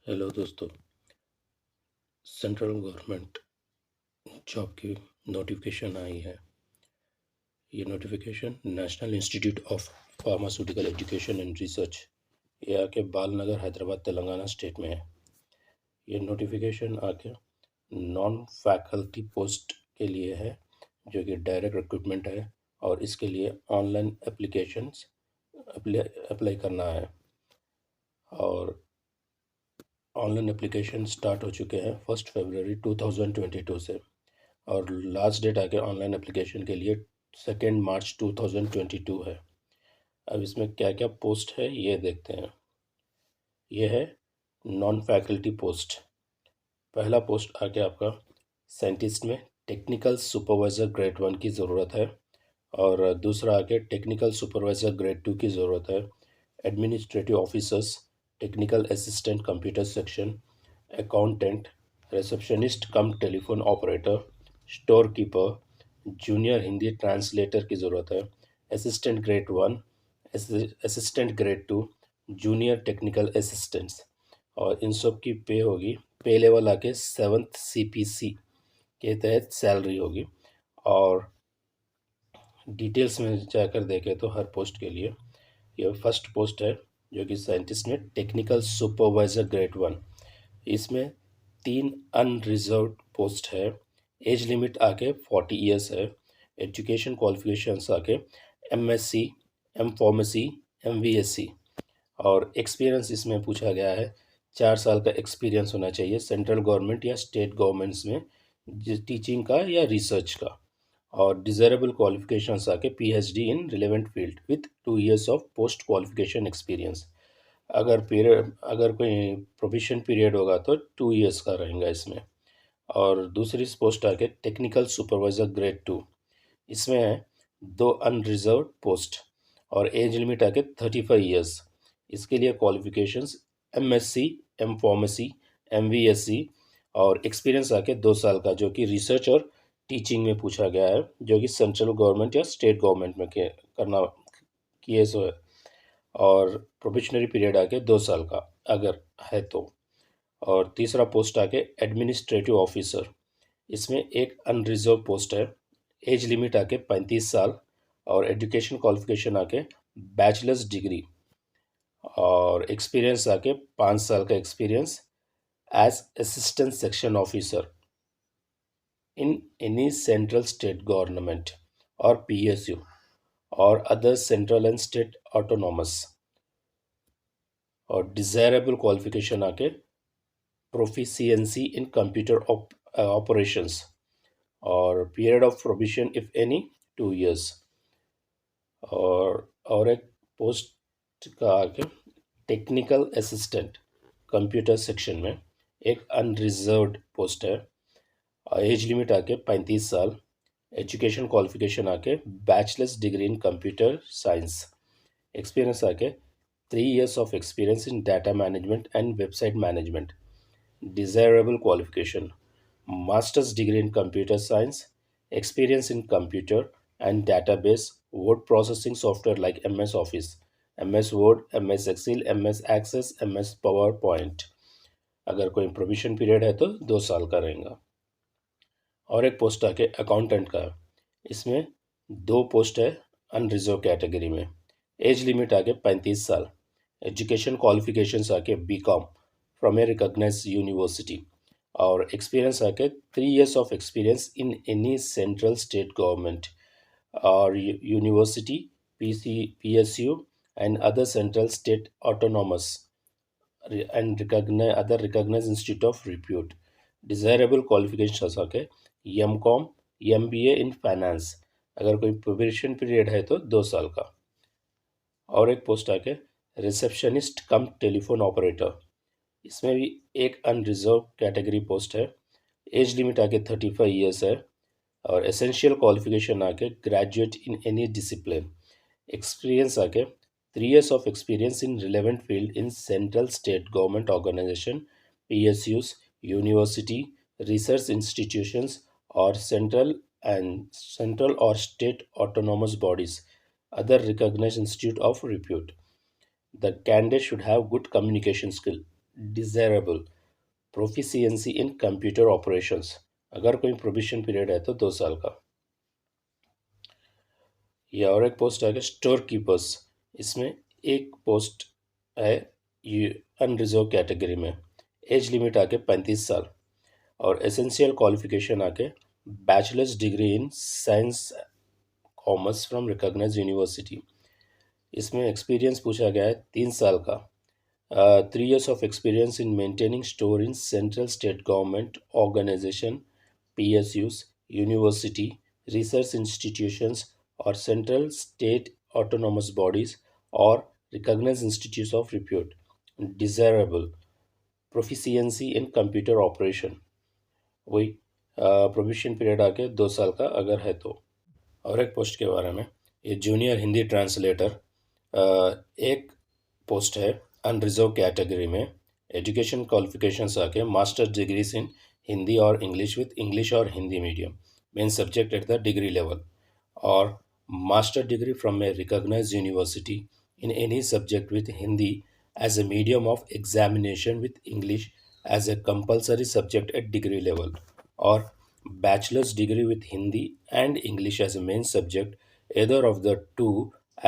Hello दोस्तों। Central government job की notification आई है। ये notification national institute of pharmaceutical education and research, ये आके बालनगर हैदराबाद तेलंगाना स्टेट में है। ये नोटिफिकेशन आके नॉन फैकल्टी पोस्ट के लिए है, जो कि डायरेक्ट रिक्रूटमेंट है, और इसके लिए ऑनलाइन एप्लीकेशंस अप्लाई करना है। और ऑनलाइन एप्लीकेशन स्टार्ट हो चुके हैं 1 फरवरी 2022 से, और लास्ट डेट आके ऑनलाइन एप्लीकेशन के लिए 2 मार्च 2022 है। अब इसमें क्या क्या पोस्ट है ये देखते हैं। ये है नॉन फैकल्टी पोस्ट। पहला पोस्ट आके आपका साइंटिस्ट में टेक्निकल सुपरवाइज़र ग्रेड 1 की ज़रूरत है, और दूसरा आके टेक्निकल सुपरवाइज़र ग्रेड 2 की ज़रूरत है। Administrative officers, technical assistant computer section, accountant, receptionist cum telephone operator, store keeper, junior Hindi translator की ज़रूरत है। Assistant grade 1, assistant grade 2, junior technical assistants, और इन सब की पे होगी, पे लेवल आके 7th CPC के तहत सैलरी होगी। और डिटेल्स में जाकर देखें तो हर पोस्ट के लिए यह फर्स्ट पोस्ट है, जो कि साइंटिस्ट में टेक्निकल सुपरवाइज़र ग्रेड 1। इसमें 3 अनरिजर्व पोस्ट है। एज लिमिट आके 40 ईयर्स है। एजुकेशन क्वालिफिकेशंस आके MSc, M फार्मेसी, MVSc, और एक्सपीरियंस इसमें पूछा गया है 4 साल का एक्सपीरियंस होना चाहिए सेंट्रल गवर्नमेंट या स्टेट गवर्नमेंट्स में, टीचिंग का या रिसर्च का। और डिज़ायरेबल क्वालिफिकेशंस आके PhD in relevant field with 2 years of post qualification experience. अगर कोई प्रोविशन पीरियड होगा तो 2 ईयर्स का रहेगा इसमें। और दूसरी पोस्ट आके टेक्निकल सुपरवाइज़र ग्रेड 2। इसमें है 2 अनरिजर्व पोस्ट, और एज लिमिट आके 35 ईयर्स। इसके लिए qualifications MSc, M pharmacy, MVSc, और एक्सपीरियंस आके 2 साल का, जो कि रिसर्च और टीचिंग में पूछा गया है, जो कि सेंट्रल गवर्नमेंट या स्टेट गवर्नमेंट में करना किए सो है। और प्रोबेशनरी पीरियड आके 2 साल का अगर है तो। और तीसरा पोस्ट आके एडमिनिस्ट्रेटिव ऑफिसर। इसमें एक अनरिजर्व पोस्ट है। एज लिमिट आके 35 साल, और एजुकेशन क्वालिफिकेशन आके बैचलर्स डिग्री, और एक्सपीरियंस आके 5 साल का experience as assistant section officer in any central state government और PSU और other central and state autonomous. और डिज़ायरेबल क्वालिफिकेशन आके प्रोफिशिएंसी इन कंप्यूटर ऑपरेशंस, और period of provision if any 2 years. और एक पोस्ट का आगे टेक्निकल असिस्टेंट कंप्यूटर सेक्शन में एक अनरिजर्व्ड पोस्ट है। एज लिमिट आके 35 साल। एजुकेशन क्वालिफिकेशन आके बैचलर्स डिग्री इन कंप्यूटर साइंस। एक्सपीरियंस आके 3 years of experience in data management and website management. Desirable qualification: master's degree in computer science, experience in computer and database word processing software like MS Office, MS Word, MS Excel, MS Access, MS PowerPoint। अगर कोई provision period है तो 2 साल का रहेगा। और एक post आके अकाउंटेंट का। इसमें 2 पोस्ट है अनरिजर्व कैटेगरी में। एज लिमिट आके 35 साल। एजुकेशन क्वालिफिकेशंस आके BCom from a recognised university, और एक्सपीरियंस आके 3 years of experience in any central state government और university, PSU and other central state autonomous and other recognised institute of repute. Desirable qualifications आके MCom, MBA in finance. अगर कोई probation period है तो 2 साल का। और एक पोस्ट आके रिसेप्शनिस्ट कम टेलीफोन ऑपरेटर। इसमें भी एक अनरिजर्व कैटेगरी पोस्ट है। एज लिमिट आके 35 ईयर्स है, और एसेंशियल क्वालिफिकेशन आके graduate in any discipline. Experience आके 3 years of experience in relevant field in central state government organisation, PSUs, university, research institutions, और सेंट्रल और state autonomous bodies, other recognized institute of repute. The candidate should have good communication skill, desirable proficiency in computer operations, अगर कोई provision period है तो 2 साल का। या और एक पोस्ट है स्टोर कीपर्स, इसमें एक पोस्ट है ये अनरिजर्व कैटेगरी में, एज लिमिट आके 35 साल, और एसेंशियल क्वालिफिकेशन आके bachelors degree in science commerce from recognised university. इसमें एक्सपीरियंस पूछा गया है 3 साल का। 3 years of experience in maintaining store in central state government organization, PSUs, university, research institutions or central state autonomous bodies or recognized institutes of repute. Desirable proficiency in computer operation, वही provision period आके 2 साल का अगर है तो। और एक post के बारे में, ये जूनियर हिंदी ट्रांसलेटर एक पोस्ट है अनरिजर्व कैटेगरी में। एजुकेशन क्वालिफिकेशंस आके मास्टर डिग्रीज इन हिंदी और इंग्लिश विथ इंग्लिश और Hindi medium main subject at the degree level, और master degree from a recognised university in any subject with Hindi as a medium of examination with English as a compulsory subject at degree level, और bachelor's degree with Hindi and English as a main subject, either of the two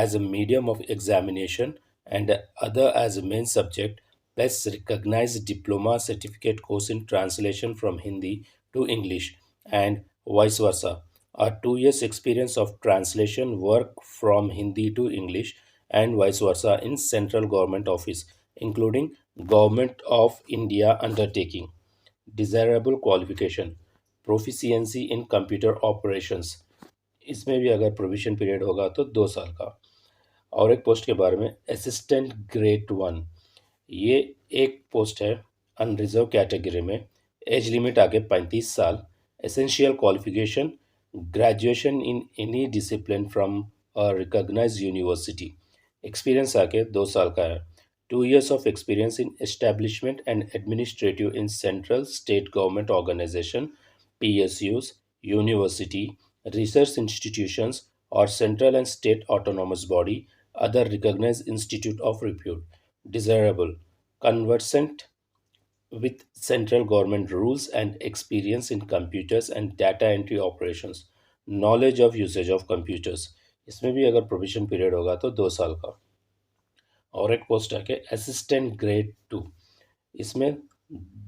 as a medium of examination and other as a main subject, plus recognized diploma certificate course in translation from Hindi to English and vice versa. A 2 years experience of translation work from Hindi to English and vice versa in central government office, including Government of India undertaking. Desirable qualification proficiency in computer operations, इसमें भी अगर provision period होगा तो 2 साल का। और एक post के बारे में असिस्टेंट ग्रेड 1, ये एक पोस्ट है अनरिजर्व कैटेगरी में, एज लिमिट आगे 35 साल, essential qualification graduation in any discipline from a recognised university, experience आके 2 साल का है। 2 years of experience in establishment and administrative in central state government organization, PSUs, university, research institutions, or central and state autonomous body, other recognized institute of repute. Desirable, conversant with central government rules and experience in computers and data entry operations, knowledge of usage of computers, इसमें भी अगर provision period होगा तो 2 साल का। और एक post है कि असिस्टेंट ग्रेड 2, इसमें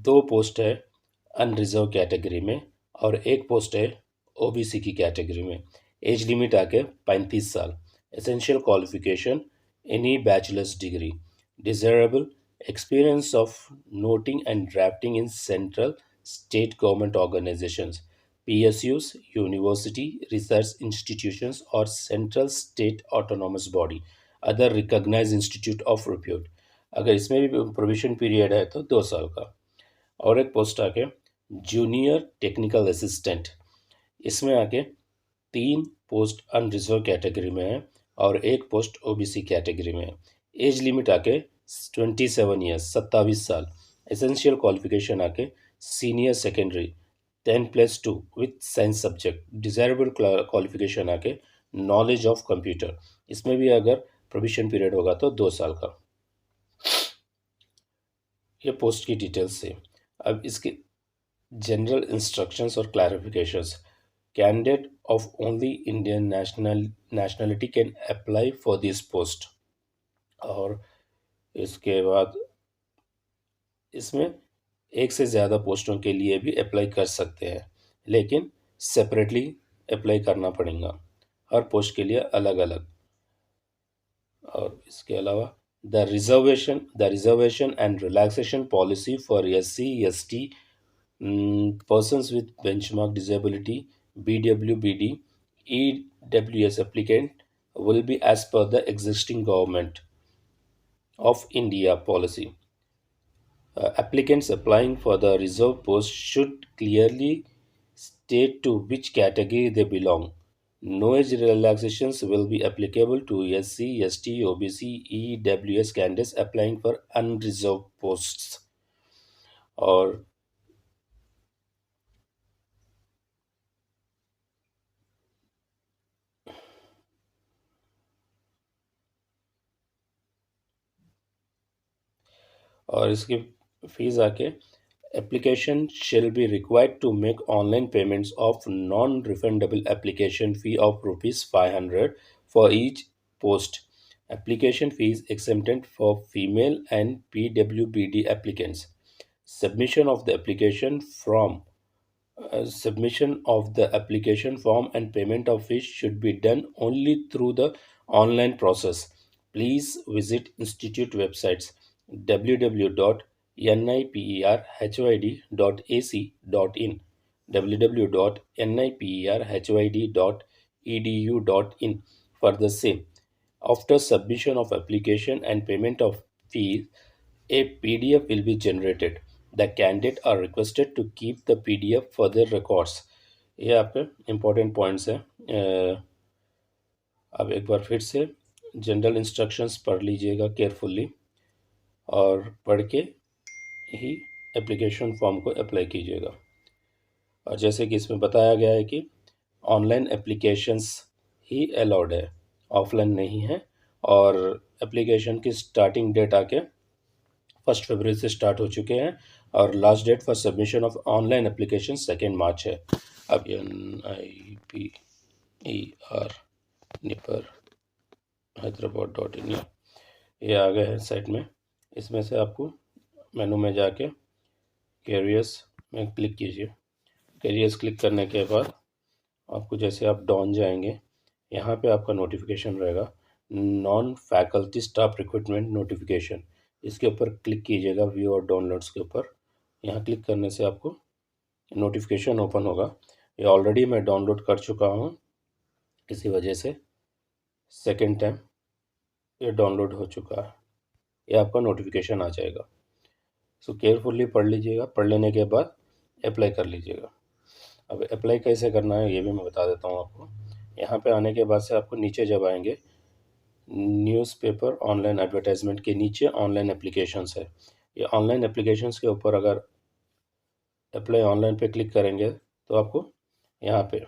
2 पोस्ट है अनरिजर्व कैटेगरी में और एक पोस्ट है ओबीसी की कैटेगरी में। एज लिमिट आके 35 साल, essential qualification any bachelors degree, desirable experience of noting and drafting in central state government organisations, PSUs, university, research institutions or central state autonomous body, other recognise institute of repute, अगर इसमें भी provision period है तो 2 साल का। और एक post आके जूनियर टेक्निकल असिस्टेंट, इसमें आके 3 पोस्ट अनरिजर्व कैटेगरी में है और एक पोस्ट ओबीसी कैटेगरी में है। एज लिमिट आके 27 ईयर्स 27 साल, एसेंशियल क्वालिफिकेशन आके senior secondary 10+2 with science subject, desirable qualification आके नॉलेज ऑफ कंप्यूटर, इसमें भी अगर प्रोविजन पीरियड होगा तो 2 साल का। ये पोस्ट की डिटेल्स से। अब इसके जनरल इंस्ट्रक्शंस और clarifications, candidate of only Indian nationality can apply for this post, और इसके बाद इसमें एक से ज़्यादा पोस्टों के लिए भी अप्लाई कर सकते हैं, लेकिन सेपरेटली अप्लाई करना पड़ेगा, हर पोस्ट के लिए अलग अलग। और इसके अलावा the reservation and relaxation policy for SC ST persons with benchmark disability, BWBD, EWS applicant will be as per the existing government of India policy. Applicants applying for the reserve post should clearly state to which category they belong. No age relaxations will be applicable to SC, ST, OBC, EWS candidates applying for unreserved posts. और इसके fees आके application shall be required to make online payments of non-refundable application fee of rupees 500 for each post. Application fees exempted for female and PWBD applicants. Submission of the application from Submission of the application form and payment of fees should be done only through the online process. Please visit institute websites www.niperhyd.ac.in, www.niperhyd.edu.in for the same. After submission of application and payment of fees, a PDF will be generated. The candidate are requested to keep the PDF for their records. ये आपके important points हैं। अब एक बार फिर से general instructions पढ़ लीजिएगा carefully और पढ़ के ही एप्लीकेशन फॉर्म को अप्लाई कीजिएगा। और जैसे कि इसमें बताया गया है कि ऑनलाइन एप्लीकेशंस ही अलाउड है, ऑफलाइन नहीं है। और एप्लीकेशन की स्टार्टिंग डेट आके 1 फरवरी से स्टार्ट हो चुके हैं और last date for submission of online application 2 March है। अब NIPER निपर हैदराबाद.in ये आ गए हैं साइट में। इसमें से आपको मेनू में जाके कैरियर्स में क्लिक कीजिए। कैरियर्स क्लिक करने के बाद आपको जैसे आप डाउन जाएंगे, यहाँ पे आपका नोटिफिकेशन रहेगा non faculty staff recruitment notification. इसके ऊपर क्लिक कीजिएगा, व्यू और डाउनलोड्स के ऊपर। यहाँ क्लिक करने से आपको नोटिफिकेशन ओपन होगा। ये ऑलरेडी मैं डाउनलोड कर चुका हूँ, इसी वजह से सेकेंड टाइम ये डाउनलोड हो चुका है। ये आपका नोटिफिकेशन आ जाएगा। सो केयरफुली पढ़ लीजिएगा, पढ़ लेने के बाद अप्लाई कर लीजिएगा। अब अप्लाई कैसे करना है ये भी मैं बता देता हूँ आपको। यहाँ पे आने के बाद से आपको नीचे जब आएंगे, न्यूज़पेपर ऑनलाइन एडवर्टाइजमेंट के नीचे ऑनलाइन एप्लीकेशंस है। ये ऑनलाइन एप्लीकेशंस के ऊपर अगर अप्लाई ऑनलाइन पे क्लिक करेंगे तो आपको यहाँ पे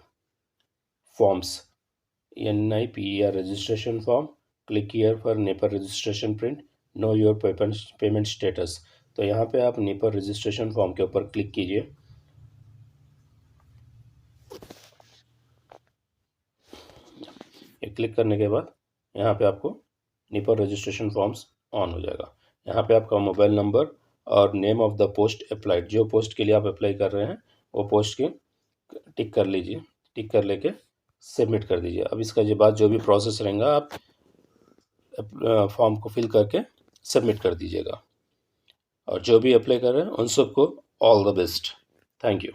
forms NIPER registration form, click here for NIPER registration print, know your payment status. तो यहाँ पे आप नेपर रजिस्ट्रेशन फॉर्म के ऊपर क्लिक कीजिए। ये क्लिक करने के बाद यहाँ पे आपको नेपर रजिस्ट्रेशन फॉर्म्स ऑन हो जाएगा। यहाँ पे आपका मोबाइल नंबर और name of the post applied, जो पोस्ट के लिए आप अप्लाई कर रहे हैं वो पोस्ट की टिक कर लीजिए। टिक कर लेके सबमिट कर दीजिए। अब इसका जो बाद जो भी प्रोसेस रहेगा आप फॉर्म को फिल करके सबमिट कर दीजिएगा। और जो भी अप्लाई कर रहे हैं उन सबको all the best. Thank you.